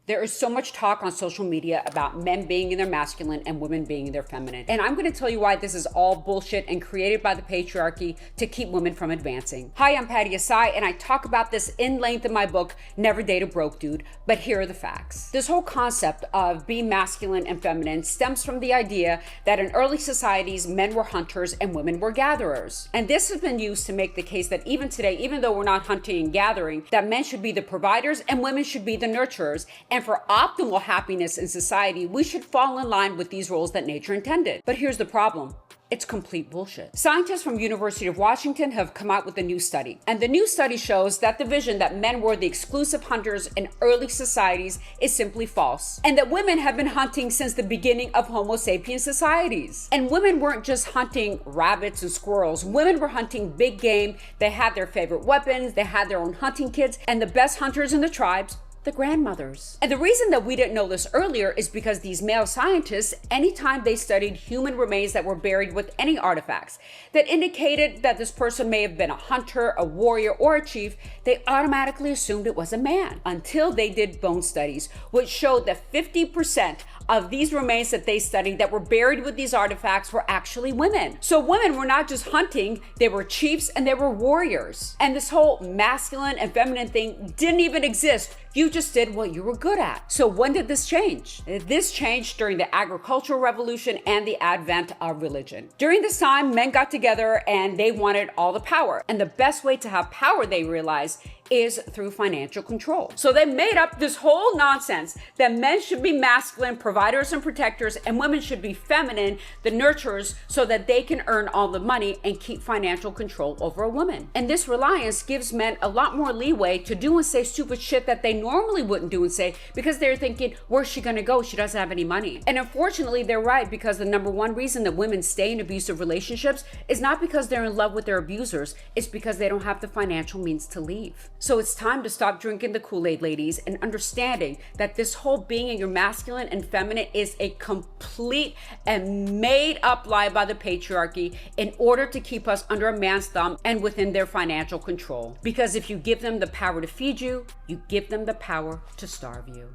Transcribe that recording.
There is so much talk on social media about men being in their masculine and women being in their feminine. And I'm going to tell you why this is all bullshit and created by the patriarchy to keep women from advancing. Hi, I'm Patty Asai, and I talk about this in length in my book, Never Date a Broke Dude, but here are the facts. This whole concept of being masculine and feminine stems from the idea that in early societies, men were hunters and women were gatherers. And this has been used to make the case that even today, even though we're not hunting and gathering, that men should be the providers and women should be the nurturers. And for optimal happiness in society, we should fall in line with these roles that nature intended. But here's the problem. It's complete bullshit. Scientists from University of Washington have come out with a new study. And the new study shows that the vision that men were the exclusive hunters in early societies is simply false. And that women have been hunting since the beginning of Homo sapien societies. And women weren't just hunting rabbits and squirrels. Women were hunting big game. They had their favorite weapons. They had their own hunting kits. And the best hunters in the tribes, the grandmothers. And the reason that we didn't know this earlier is because these male scientists, anytime they studied human remains that were buried with any artifacts that indicated that this person may have been a hunter, a warrior, or a chief, they automatically assumed it was a man until they did bone studies, which showed that 50% of these remains that they studied that were buried with these artifacts were actually women. So women were not just hunting, they were chiefs and they were warriors. And this whole masculine and feminine thing didn't even exist. You just did what you were good at. So when did this change? This changed during the agricultural revolution and the advent of religion. During this time, men got together and they wanted all the power. And the best way to have power, they realized, is through financial control. So they made up this whole nonsense that men should be masculine, providers and protectors, and women should be feminine, the nurturers, so that they can earn all the money and keep financial control over a woman. And this reliance gives men a lot more leeway to do and say stupid shit that they normally wouldn't do and say, because they're thinking, where's she gonna go? She doesn't have any money. And unfortunately, they're right, because the number one reason that women stay in abusive relationships is not because they're in love with their abusers, it's because they don't have the financial means to leave. So it's time to stop drinking the Kool-Aid, ladies, and understanding that this whole being in your masculine and feminine is a complete and made up lie by the patriarchy in order to keep us under a man's thumb and within their financial control. Because if you give them the power to feed you, you give them the power to starve you.